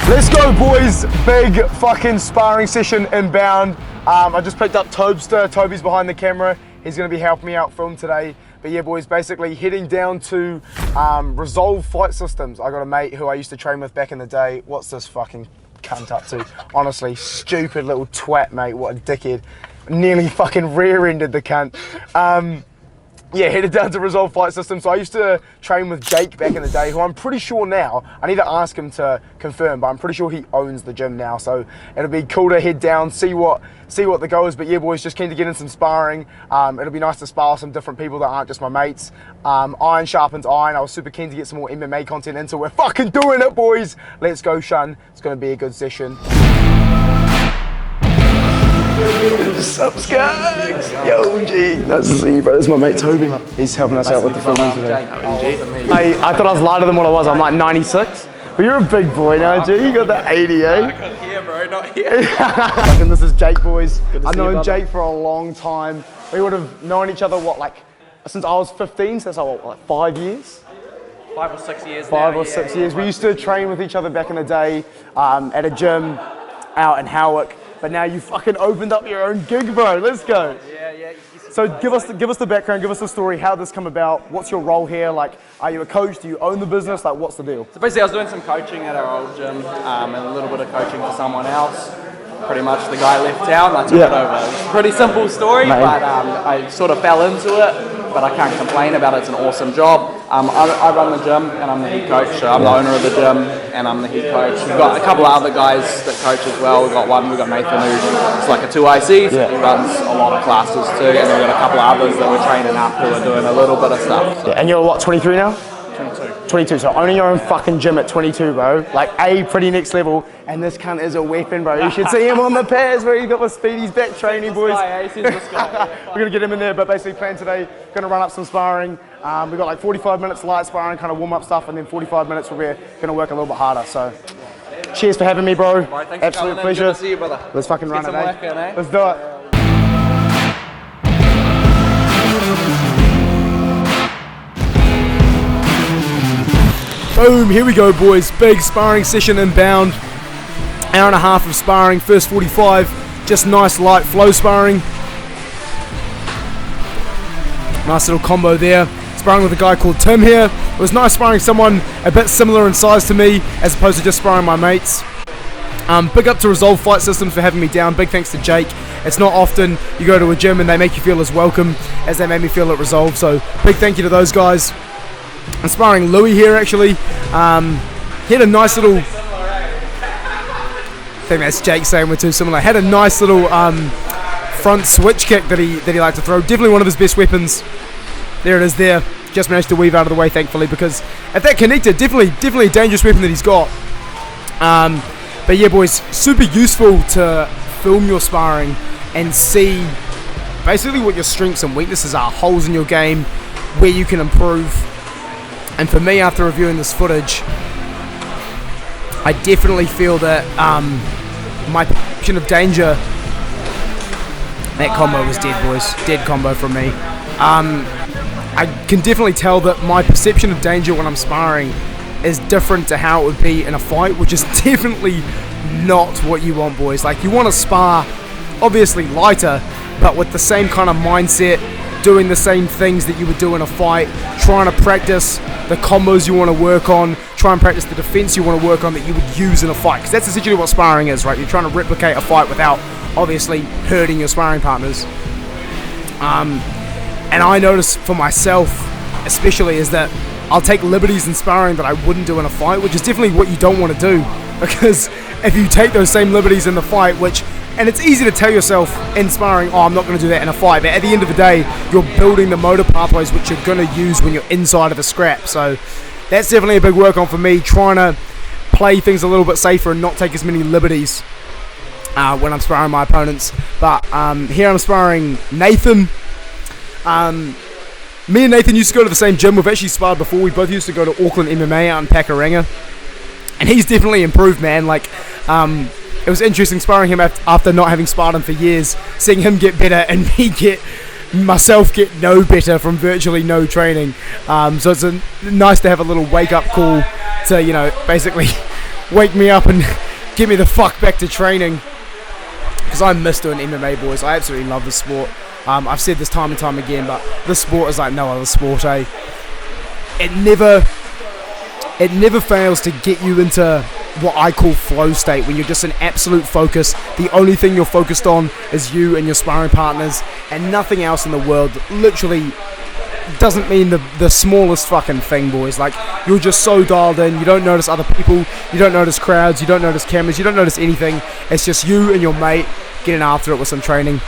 Let's go, boys. Big fucking sparring session inbound. I just picked up Tobster. Toby's behind the camera. He's going to be helping me out film today. But yeah, boys, basically heading down to Resolve Fight Systems. I got a mate who I used to train with back in the day. What's this fucking cunt up to? Honestly, stupid little twat, mate. What a dickhead. Nearly fucking rear-ended the cunt. Yeah, headed down to Resolve Fight Systems. So I used to train with Jake back in the day, who I'm pretty sure now, I need to ask him to confirm, but I'm pretty sure he owns the gym now. So it'll be cool to head down, see what the go is. But yeah, boys, just keen to get in some sparring. It'll be nice to spar with some different people that aren't just my mates. Iron sharpens iron. I was super keen to get some more MMA content in, so we're fucking doing it, boys. Let's go, Shun. It's gonna be a good session. What's up, Skaggs? Yo, G. Nice to see you, bro. This is my mate Toby. He's helping us out with the filming today. I thought I was lighter than what I was. I'm like 96. But you're a big boy now, G. You got the 80, eh? Here, bro, not here. And this is Jake, boys. I've known Jake for a long time. We would have known each other, what, like, since I was 15, so that's like 5 years? 5 or 6 years. 5 or 6 years. We used to train with each other back in the day at a gym out in Howick. But now you fucking opened up your own gig, bro. Let's go. Yeah. So give us the background, give us the story, how this come about, what's your role here, like, are you a coach, do you own the business, like, what's the deal? So basically I was doing some coaching at our old gym and a little bit of coaching for someone else. Pretty much the guy left town, I took it over. It's a pretty simple story, but I sort of fell into it. But I can't complain about it, it's an awesome job. I run the gym and I'm the head coach, so I'm the owner of the gym and I'm the head coach. We've got a couple of other guys that coach as well. We've got Nathan who's like a 2IC, so he runs a lot of classes too, and then we've got a couple of others that we're training up who are doing a little bit of stuff. So. Yeah, and you're what, 23 now? 22, so owning your own fucking gym at 22, bro. Like, pretty next level, and this cunt is a weapon, bro. You should see him on the pads where he got the speedies back training, boys. We're gonna get him in there, but basically plan today, gonna run up some sparring. We've got like 45 minutes light sparring, kind of warm up stuff, and then 45 minutes where we're gonna work a little bit harder, so. Cheers for having me, bro. Absolute pleasure. Good to see you, brother. Let's fucking run it, eh? Let's do it. Boom, here we go, boys. Big sparring session inbound. Hour and a half of sparring, first 45, just nice light flow sparring. Nice little combo there. Sparring with a guy called Tim here. It was nice sparring someone a bit similar in size to me as opposed to just sparring my mates. Big up to Resolve Fight Systems for having me down. Big thanks to Jake. It's not often you go to a gym and they make you feel as welcome as they made me feel at Resolve, so big thank you to those guys. I'm sparring Louis here actually. He had a nice little, I think that's Jake saying we're too similar. Had a nice little front switch kick that he liked to throw. Definitely one of his best weapons. There it is there. Just managed to weave out of the way thankfully, because if that connected, definitely a dangerous weapon that he's got. But yeah, boys, super useful to film your sparring and see basically what your strengths and weaknesses are, holes in your game, where you can improve. And for me, after reviewing this footage, I definitely feel that my perception of danger, that combo was dead, boys. Dead combo from me. I can definitely tell that my perception of danger when I'm sparring is different to how it would be in a fight, which is definitely not what you want, boys. Like, you want to spar, obviously lighter, but with the same kind of mindset, doing the same things that you would do in a fight, trying to practice the combos you want to work on, try and practice the defense you want to work on that you would use in a fight, because that's essentially what sparring is, right? You're trying to replicate a fight without obviously hurting your sparring partners. And I notice for myself especially is that I'll take liberties in sparring that I wouldn't do in a fight, which is definitely what you don't want to do, because if you take those same liberties in the fight, and it's easy to tell yourself in sparring, oh, I'm not going to do that in a fight, but at the end of the day, you're building the motor pathways which you're going to use when you're inside of a scrap. So that's definitely a big work on for me, trying to play things a little bit safer and not take as many liberties when I'm sparring my opponents. But here I'm sparring Nathan. Me and Nathan used to go to the same gym. We've actually sparred before. We both used to go to Auckland MMA out in Pakuranga, and he's definitely improved, man. Like, it was interesting sparring him after not having sparred him for years, seeing him get better and myself get no better from virtually no training. So it's nice to have a little wake up call to, basically wake me up and get me the fuck back to training, because I miss doing MMA, boys. I absolutely love the sport. I've said this time and time again, but this sport is like no other sport, eh? It never fails to get you into what I call flow state, when you're just in absolute focus. The only thing you're focused on is you and your sparring partners, and nothing else in the world. Literally doesn't mean the smallest fucking thing, boys. Like, you're just so dialed in. You don't notice other people, you don't notice crowds, you don't notice cameras, you don't notice anything. It's just you and your mate getting after it with some training.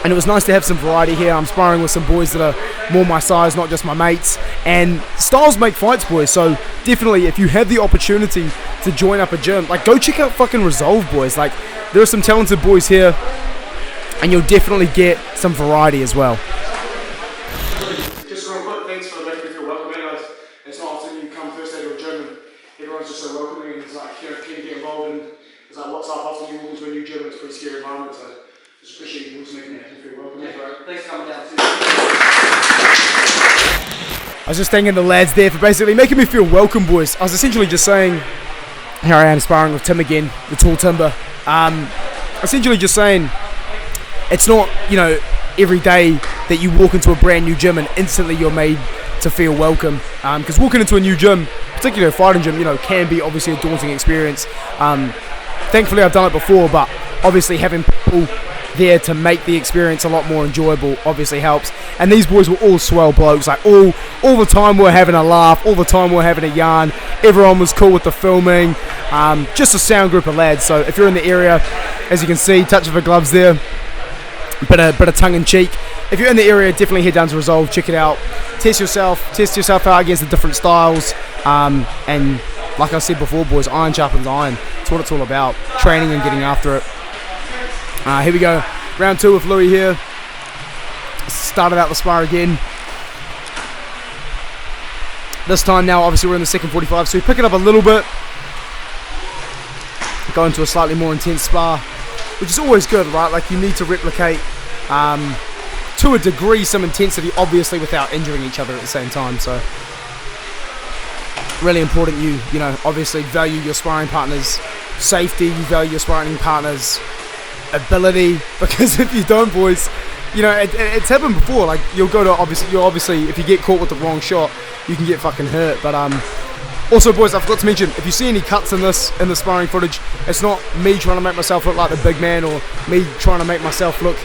And it was nice to have some variety here. I'm sparring with some boys that are more my size, not just my mates. And styles make fights, boys. So definitely, if you have the opportunity to join up a gym, like, go check out fucking Resolve, boys. Like, there are some talented boys here, and you'll definitely get some variety as well. Just real quick, thanks for making me feel welcome. It's not often you come first day to a gym and everyone's just so welcoming, and it's like, you know, can you get involved in, it's like, what's up after you walk into a new gym? It's a pretty scary environment, so just appreciate you making me feel welcome. Thanks for coming down too. I was just thanking the lads there for basically making me feel welcome, boys. I was essentially just saying, here I am sparring with Tim again, the tall timber. Essentially just saying, it's not, you know, every day that you walk into a brand new gym and instantly you're made to feel welcome. Because walking into a new gym, particularly a fighting gym, you know, can be obviously a daunting experience. Thankfully I've done it before, but obviously having people there to make the experience a lot more enjoyable obviously helps. And these boys were all swell blokes. Like, all the time we're having a laugh, all the time we're having a yarn. Everyone was cool with the filming. Just a sound group of lads. So if you're in the area, as you can see, touch of the gloves there, bit of tongue-in-cheek. If you're in the area, definitely head down to Resolve, check it out, test yourself out against the different styles, and like I said before, boys, iron sharpens iron. That's what it's all about, training and getting after it. Here we go, round 2 with Louis here. Started out the spar again. This time now, obviously we're in the second 45, so we pick it up a little bit, go into a slightly more intense spar, which is always good, right? Like, you need to replicate to a degree some intensity, obviously without injuring each other at the same time. So really important you know, obviously value your sparring partner's safety, you value your sparring partner's ability, because if you don't, boys, you know, it's happened before. Like, you'll obviously if you get caught with the wrong shot, you can get fucking hurt. But also, boys, I forgot to mention, if you see any cuts in the sparring footage, it's not me trying to make myself look like the big man, or me trying to make myself look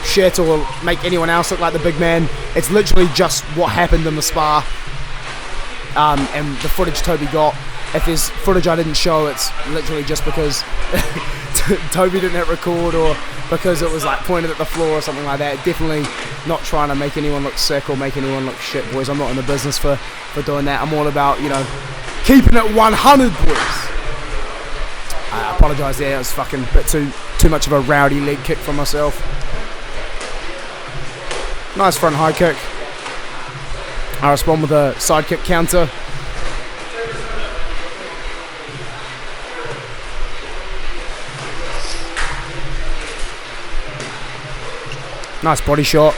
shit, or make anyone else look like the big man. It's literally just what happened in the spar, and the footage Toby got. If there's footage I didn't show, it's literally just because Toby didn't hit record, or because it was like pointed at the floor or something like that. Definitely not trying to make anyone look sick or make anyone look shit, boys. I'm not in the business for doing that. I'm all about, you know, keeping it 100, boys. I apologise there, it was fucking a bit too much of a rowdy leg kick for myself. Nice front high kick. I respond with a side kick counter. Nice body shot.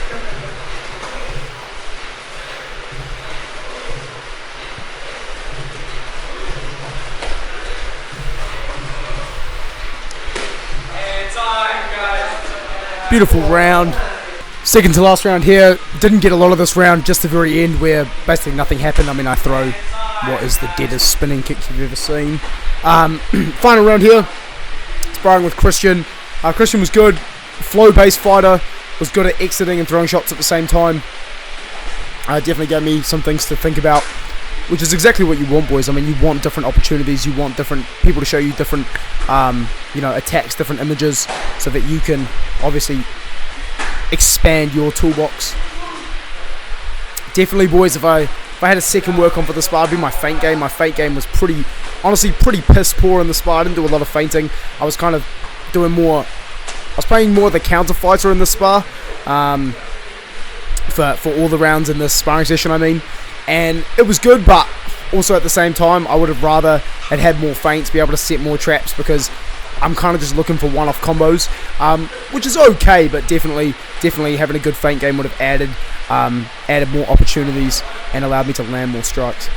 Beautiful round. Second to last round here. Didn't get a lot of this round, just the very end where basically nothing happened. I mean, I throw what is the deadest spinning kick you've ever seen. Final round here. Sparring with Christian. Christian was good. Flow-based fighter. Was good at exiting and throwing shots at the same time. Definitely gave me some things to think about, which is exactly what you want, boys. I mean, you want different opportunities. You want different people to show you different, you know, attacks, different images, so that you can obviously expand your toolbox. Definitely, boys, if I had a second work on for the spar, it'd be my feint game. My feint game was honestly pretty piss poor in the spar. I didn't do a lot of feinting. I was kind of doing more. I was playing more the counter fighter in the spar, for all the rounds in this sparring session, I mean, and it was good, but also at the same time I would have rather had more feints, be able to set more traps, because I'm kind of just looking for one-off combos, which is okay, but definitely having a good feint game would have added more opportunities and allowed me to land more strikes.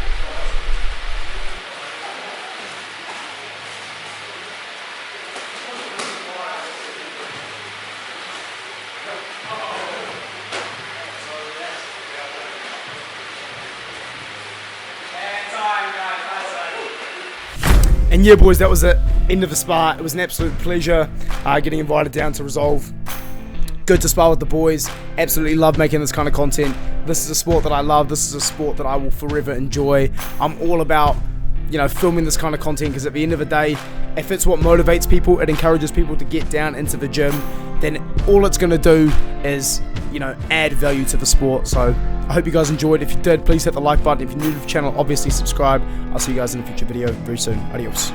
And yeah, boys, that was it. End of the spar. It was an absolute pleasure getting invited down to Resolve. Good to spar with the boys. Absolutely love making this kind of content. This is a sport that I love. This is a sport that I will forever enjoy. I'm all about, you know, filming this kind of content because at the end of the day, if it's what motivates people, it encourages people to get down into the gym, then all it's going to do is, you know, add value to the sport. So I hope you guys enjoyed. If you did, please hit the like button. If you're new to the channel, obviously subscribe. I'll see you guys in a future video very soon. Adios.